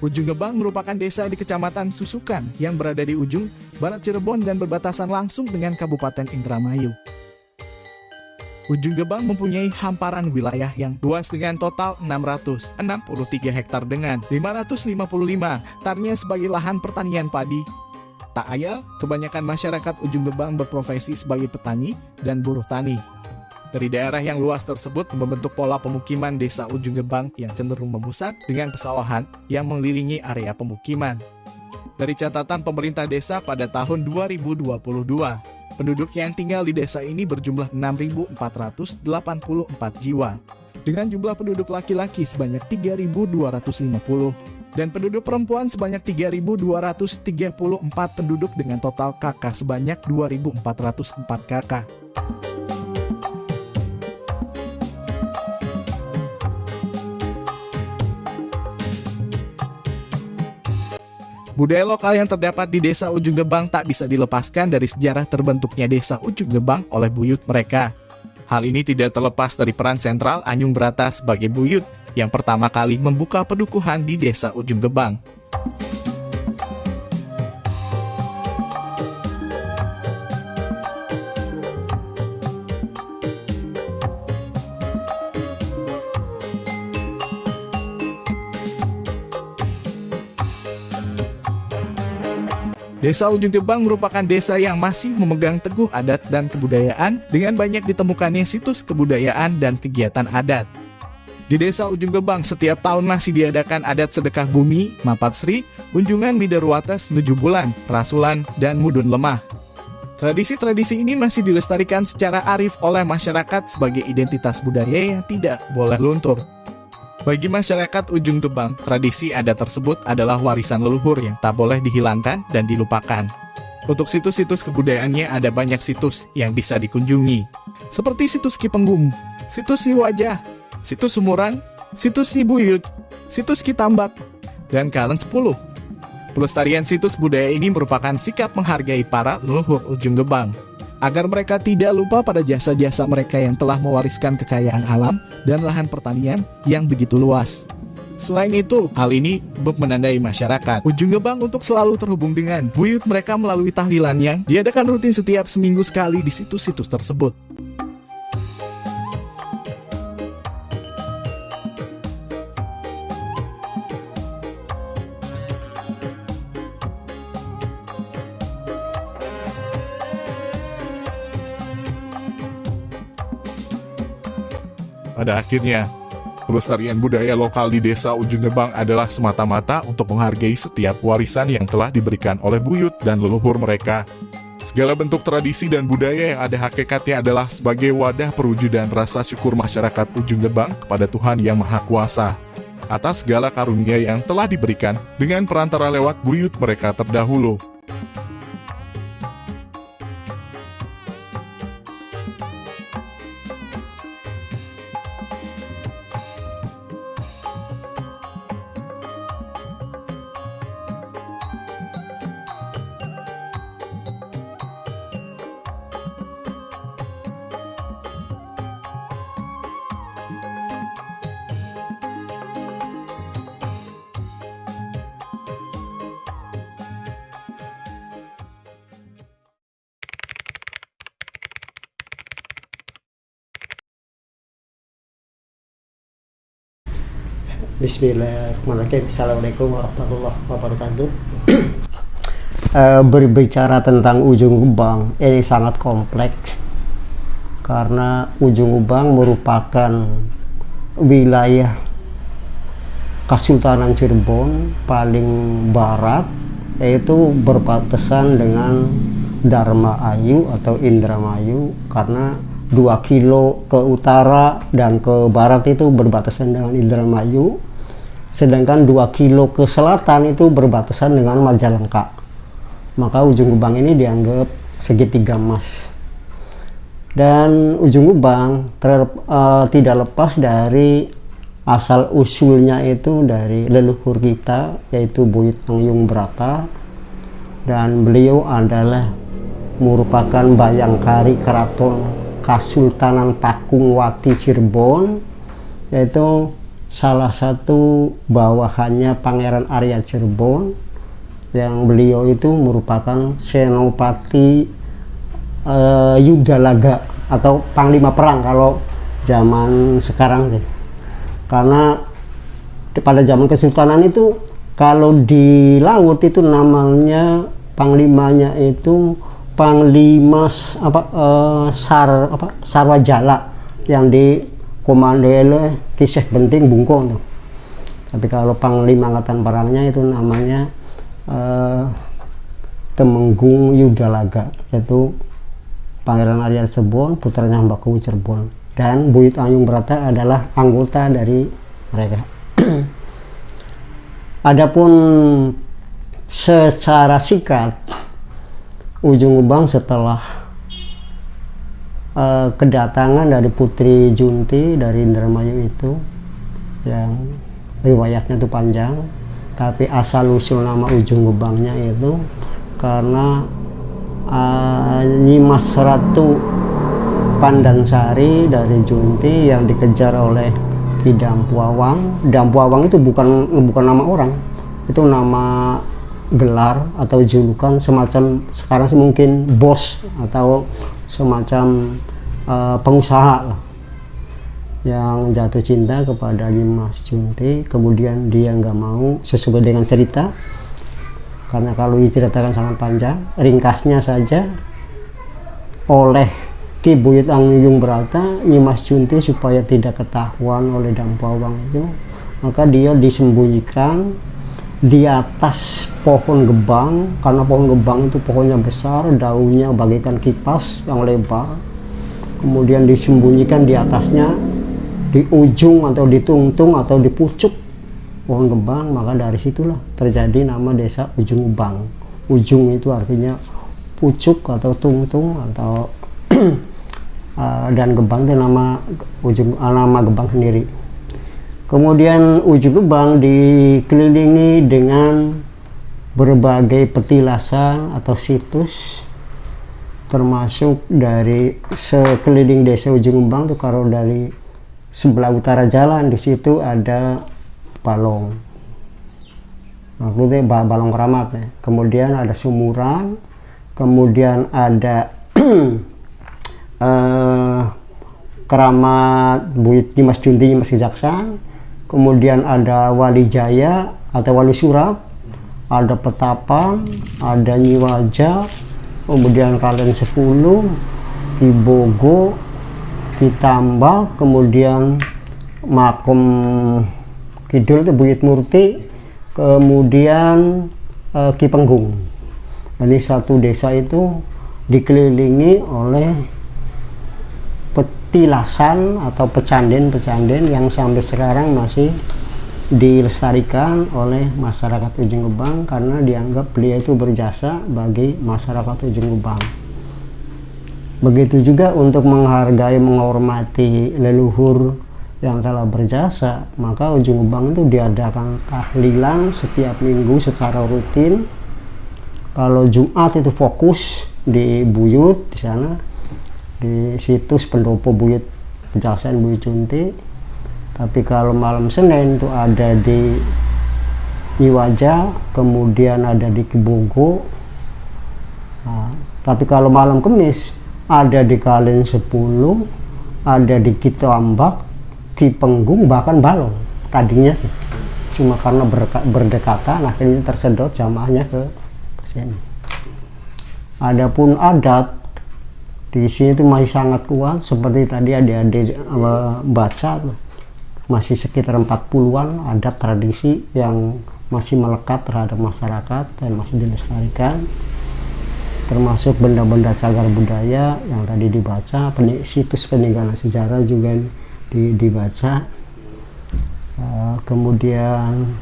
Ujung Gebang merupakan desa di Kecamatan Susukan yang berada di ujung barat Cirebon dan berbatasan langsung dengan Kabupaten Indramayu. Ujung Gebang mempunyai hamparan wilayah yang luas dengan total 663 hektar dengan 555 hektarnya sebagai lahan pertanian padi. Tak ayal, kebanyakan masyarakat Ujung Gebang berprofesi sebagai petani dan buruh tani. Dari daerah yang luas tersebut membentuk pola pemukiman desa Ujung Gebang yang cenderung memusat dengan pesawahan yang mengelilingi area pemukiman. Dari catatan pemerintah desa pada tahun 2022, penduduk yang tinggal di desa ini berjumlah 6.484 jiwa, dengan jumlah penduduk laki-laki sebanyak 3.250 dan penduduk perempuan sebanyak 3.234 penduduk dengan total KK sebanyak 2.404 KK. Budaya lokal yang terdapat di desa Ujung Gebang tak bisa dilepaskan dari sejarah terbentuknya desa Ujung Gebang oleh buyut mereka. Hal ini tidak terlepas dari peran sentral Anyung Brata sebagai buyut yang pertama kali membuka pedukuhan di desa Ujung Gebang. Desa Ujung Gebang merupakan desa yang masih memegang teguh adat dan kebudayaan dengan banyak ditemukannya situs kebudayaan dan kegiatan adat. Di desa Ujung Gebang setiap tahun masih diadakan adat sedekah bumi, mapat sri, kunjungan miderwates 7 bulan, rasulan, dan mudun lemah. Tradisi-tradisi ini masih dilestarikan secara arif oleh masyarakat sebagai identitas budaya yang tidak boleh luntur. Bagi masyarakat Ujung Gebang, tradisi adat tersebut adalah warisan leluhur yang tak boleh dihilangkan dan dilupakan. Untuk situs-situs kebudayaannya ada banyak situs yang bisa dikunjungi, seperti situs Kipenggum, situs Niwajah, situs Sumuran, situs Nibuyut, situs Kitambak, dan Kalen 10. Pelestarian situs budaya ini merupakan sikap menghargai para leluhur Ujung Gebang, agar mereka tidak lupa pada jasa-jasa mereka yang telah mewariskan kekayaan alam dan lahan pertanian yang begitu luas. Selain itu, hal ini menandai masyarakat Ujung Gebang untuk selalu terhubung dengan buyut mereka melalui tahlilan yang diadakan rutin setiap seminggu sekali di situs-situs tersebut. Pada akhirnya, pelestarian budaya lokal di desa Ujung Gebang adalah semata-mata untuk menghargai setiap warisan yang telah diberikan oleh buyut dan leluhur mereka. Segala bentuk tradisi dan budaya yang ada hakikatnya adalah sebagai wadah perwujudan rasa syukur masyarakat Ujung Gebang kepada Tuhan Yang Maha Kuasa atas segala karunia yang telah diberikan dengan perantara lewat buyut mereka terdahulu. Bismillahirrahmanirrahim. Assalamualaikum warahmatullahi wabarakatuh. Berbicara tentang Ujung Gebang ini sangat kompleks karena Ujung Gebang merupakan wilayah Kesultanan Cirebon paling barat, yaitu berbatasan dengan Dharma Ayu atau Indramayu, karena 2 kilo ke utara dan ke barat itu berbatasan dengan Indramayu, sedangkan 2 kilo ke selatan itu berbatasan dengan Majalengka. Maka Ujung Gebang ini dianggap segitiga emas. Dan Ujung Gebang tidak lepas dari asal usulnya itu dari leluhur kita, yaitu Buyut Anyung Brata, dan beliau adalah merupakan bayangkari keraton Kasultanan Pakungwati Cirebon, yaitu salah satu bawahannya Pangeran Arya Cirebon, yang beliau itu merupakan senopati Yudalaga atau panglima perang kalau zaman sekarang sih. Karena pada zaman Kesultanan itu kalau di laut itu namanya panglimanya itu Panglima Sarwajala yang dikomandoi oleh Ki Syekh Benting Bungko tuh. Tapi kalau Panglima Angkatan Perangnya itu namanya Temenggung Yudalaga, yaitu Pangeran Arya Cirebon, putranya Mbak Kuwu Cirebon, dan Buyut Ayung Brata adalah anggota dari mereka. Adapun secara singkat, Ujung Gebang setelah kedatangan dari Putri Junti dari Indramayu itu, yang riwayatnya itu panjang, tapi asal usul nama Ujung Gebangnya itu karena Nyimas Ratu Pandansari dari Junti yang dikejar oleh Ki Dampuawang. Dampuawang itu bukan nama orang, itu nama gelar atau julukan, semacam sekarang sih mungkin bos atau semacam pengusaha lah, yang jatuh cinta kepada Nyimas Junti. Kemudian dia nggak mau, sesuai dengan cerita, karena kalau diceritakan sangat panjang, ringkasnya saja, oleh Ki Buyut Ayung Brata, Nyimas Junti supaya tidak ketahuan oleh Dampuawang itu, maka dia disembunyikan di atas pohon gebang, karena pohon gebang itu pohonnya besar, daunnya bagaikan kipas yang lebar. Kemudian disembunyikan di atasnya, di ujung atau di tungtung atau di pucuk pohon gebang, maka dari situlah terjadi nama desa Ujung Gebang. Ujung itu artinya pucuk atau tungtung atau dan gebang itu nama gebang sendiri. Kemudian Ujung Gebang dikelilingi dengan berbagai petilasan atau situs, termasuk dari sekeliling desa Ujung Gebang tuh, kalau dari sebelah utara jalan di situ ada balong, maksudnya balong keramat ya. Kemudian ada sumuran, kemudian ada keramat Buyut Nyimas Junti, Nyimas Kejaksaan. Kemudian ada Wali Jaya atau Wali Surap, ada Petapang, ada Nyi Waja, kemudian Kalen 10, Ki Bogo, Ki Tambak, kemudian Makom Kidul itu Buyut Murti, kemudian Ki Penggung. Jadi satu desa itu dikelilingi oleh petilasan atau pecanden-pecanden yang sampai sekarang masih dilestarikan oleh masyarakat Ujung Gebang, karena dianggap beliau itu berjasa bagi masyarakat Ujung Gebang. Begitu juga untuk menghargai, menghormati leluhur yang telah berjasa, maka Ujung Gebang itu diadakan tahlilan setiap minggu secara rutin. Kalau Jumat itu fokus di Buyut, di sana di situs pendopo Buyut Kejaksaan Buyut Junti. Tapi kalau malam Senin itu ada di Nyi Waja, kemudian ada di Ki Bogo. Nah, tapi kalau malam Kemis ada di Kalen 10, ada di Ki Tambak, Ki Penggung, bahkan Balong. Tadinya sih cuma karena berdekatan akhirnya tersedot jamaahnya ke sini. Adapun adat di sini itu masih sangat kuat, seperti tadi adik-adik baca, masih sekitar 40-an adat tradisi yang masih melekat terhadap masyarakat dan masih dilestarikan, termasuk benda-benda cagar budaya yang tadi dibaca, situs peninggalan sejarah juga dibaca. Kemudian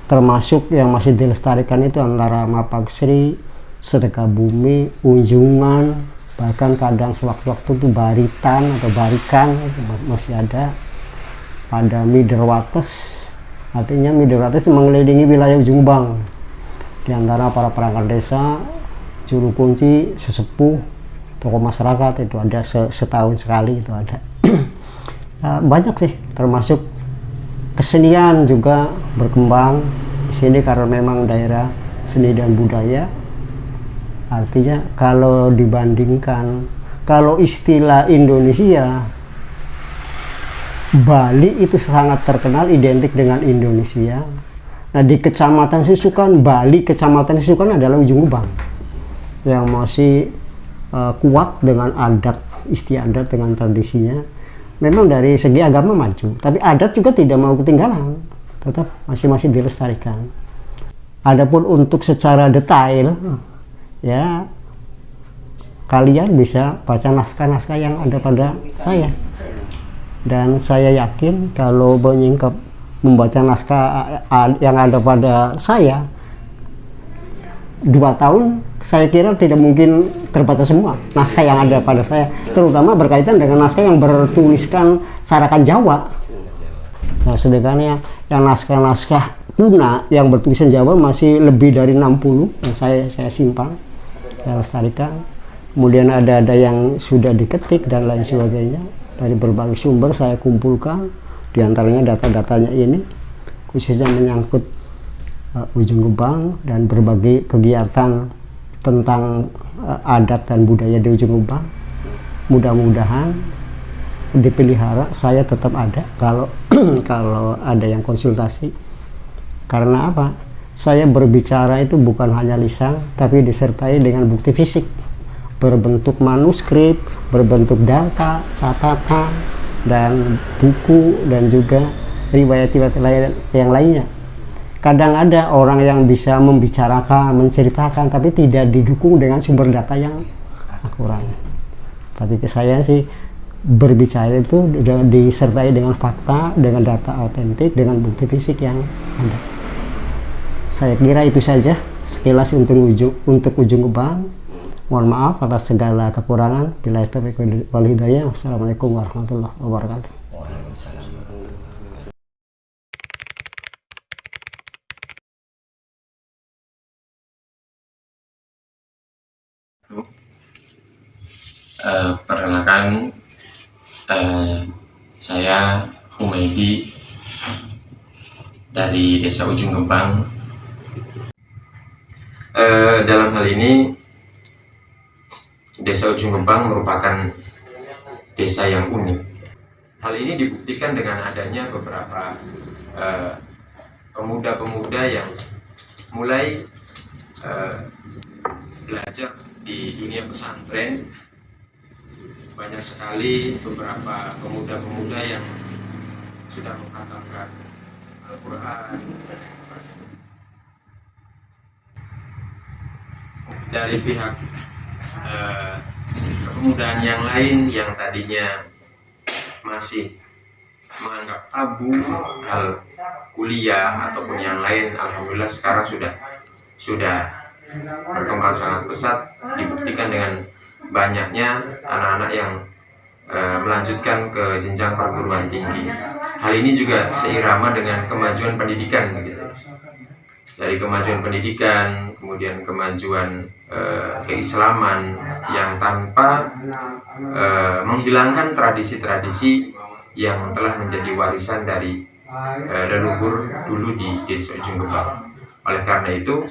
termasuk yang masih dilestarikan itu antara Mapak Sri, Sedekah Bumi, Unjungan, bahkan kadang sewaktu-waktu itu baritan atau barikan masih ada. Ada Miderwates, artinya Miderwates mengelilingi wilayah Ujung Gebang, di antara para perangkat desa, juru kunci, sesepuh, tokoh masyarakat itu ada setahun sekali itu ada. Banyak sih, termasuk Kesenian juga berkembang di sini karena memang daerah seni dan budaya. Artinya kalau dibandingkan, kalau istilah Indonesia, Bali itu sangat terkenal identik dengan Indonesia. Nah di Kecamatan Susukan, Bali Kecamatan Susukan adalah Ujung Gebang yang masih kuat dengan adat istiadat dengan tradisinya. Memang dari segi agama maju, tapi adat juga tidak mau ketinggalan, tetap masih dilestarikan. Adapun untuk secara detail, ya kalian bisa baca naskah-naskah yang ada pada saya, dan saya yakin kalau menyingkap membaca naskah yang ada pada saya 2 tahun, saya kira tidak mungkin terbaca semua naskah yang ada pada saya, terutama berkaitan dengan naskah yang bertuliskan carakan Jawa. Nah, sedangkan yang naskah-naskah kuna yang bertulisan Jawa masih lebih dari 60 yang saya simpan, saya lestarikan. Kemudian ada yang sudah diketik dan lain sebagainya dari berbagai sumber saya kumpulkan, diantaranya data-datanya ini khususnya menyangkut Ujung Gebang dan berbagai kegiatan tentang adat dan budaya di Ujung Gebang. Mudah-mudahan dipelihara, saya tetap ada kalau kalau ada yang konsultasi. Karena apa? Saya berbicara itu bukan hanya lisan, tapi disertai dengan bukti fisik, berbentuk manuskrip, berbentuk data, catatan, dan buku, dan juga riwayat-riwayat yang lainnya. Kadang ada orang yang bisa membicarakan, menceritakan, tapi tidak didukung dengan sumber data yang akurat. Tapi ke saya sih berbicara itu disertai dengan fakta, dengan data autentik, dengan bukti fisik yang ada. Saya kira itu saja sekilas untuk Ujung Gebang. Mohon maaf atas segala kekurangan. Billahi taufiq wal hidayah. Wassalamualaikum warahmatullahi wabarakatuh. Perkenalkan, saya Humaydi dari Desa Ujung Gebang. Dalam hal ini, Desa Ujung Gebang merupakan desa yang unik. Hal ini dibuktikan dengan adanya beberapa pemuda-pemuda yang mulai belajar di dunia pesantren. Banyak sekali beberapa pemuda-pemuda yang sudah menghatamkan Al-Quran. Dari pihak kepemudaan yang lain yang tadinya masih menganggap tabu hal kuliah ataupun yang lain, alhamdulillah sekarang sudah berkembang sangat pesat, dibuktikan dengan banyaknya anak-anak yang melanjutkan ke jenjang perguruan tinggi. Hal ini juga seirama dengan kemajuan pendidikan, gitu. Dari kemajuan pendidikan, kemudian kemajuan keislaman yang tanpa menghilangkan tradisi-tradisi yang telah menjadi warisan dari leluhur dulu di Desa Ujung Gebang. Oleh karena itu,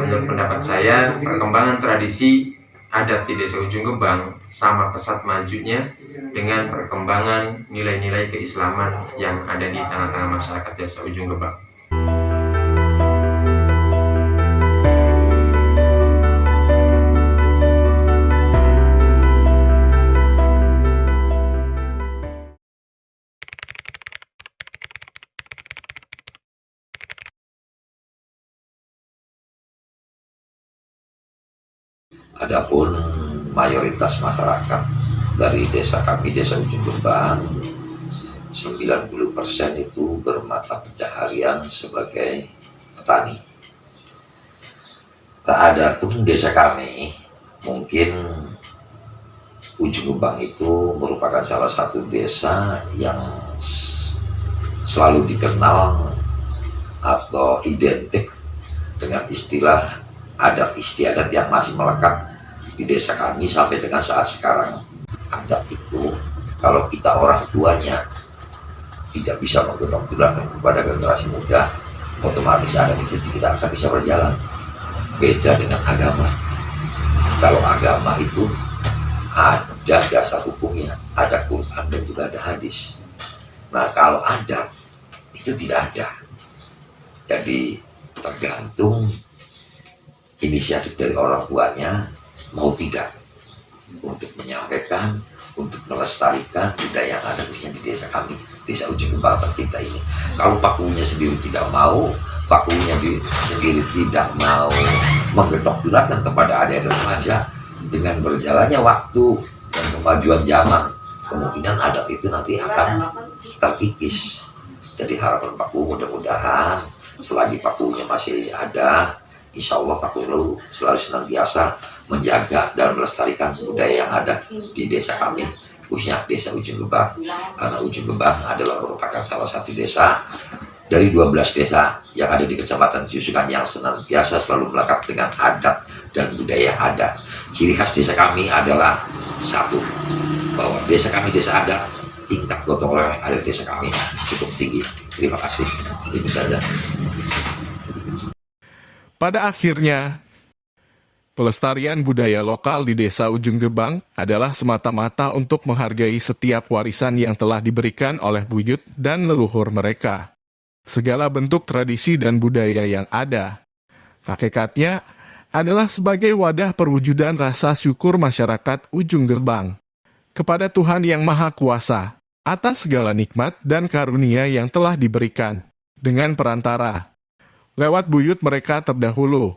menurut pendapat saya, perkembangan tradisi adat di Desa Ujung Gebang sama pesat majunya dengan perkembangan nilai-nilai keislaman yang ada di tengah-tengah masyarakat Desa Ujung Gebang. Adapun mayoritas masyarakat dari desa kami, Desa Ujung Gebang, 90% itu bermata pencaharian sebagai petani. Tak ada pun desa kami, mungkin Ujung Gebang itu merupakan salah satu desa yang selalu dikenal atau identik dengan istilah adat istiadat yang masih melekat di desa kami sampai dengan saat sekarang. Adat itu kalau kita orang tuanya tidak bisa menggendong tularkan kepada generasi muda, otomatis adat itu tidak akan bisa berjalan. Beda dengan agama. Kalau agama itu ada dasar hukumnya, ada Quran dan juga ada hadis. Nah, kalau adat itu tidak ada. Jadi tergantung inisiatif dari orang tuanya mau tidak untuk menyampaikan, untuk melestarikan budaya yang ada khususnya di desa kami, desa Ujung Gebang tercinta ini. Kalau pakunya sendiri tidak mau, pakunya sendiri tidak mau menggetok tularkan kepada adik dan remaja, dengan berjalannya waktu dan kemajuan zaman, kemungkinan adat itu nanti akan terkikis. Jadi harapan Paku mudah-mudahan selagi pakunya masih ada, insya Allah Paku selalu senantiasa menjaga dan melestarikan budaya yang ada di desa kami, khususnya desa Ujung Gebang. Karena Ujung Gebang adalah merupakan salah satu desa dari 12 desa yang ada di Kecamatan Ciusukan yang senantiasa selalu melekat dengan adat dan budaya yang ada. Ciri khas desa kami adalah satu, bahwa desa kami desa adat, tingkat gotong royong yang ada di desa kami cukup tinggi. Terima kasih. Itu saja. Pada akhirnya, pelestarian budaya lokal di desa Ujung Gebang adalah semata-mata untuk menghargai setiap warisan yang telah diberikan oleh buyut dan leluhur mereka. Segala bentuk tradisi dan budaya yang ada, hakikatnya adalah sebagai wadah perwujudan rasa syukur masyarakat Ujung Gebang kepada Tuhan Yang Maha Kuasa atas segala nikmat dan karunia yang telah diberikan dengan perantara lewat buyut mereka terdahulu,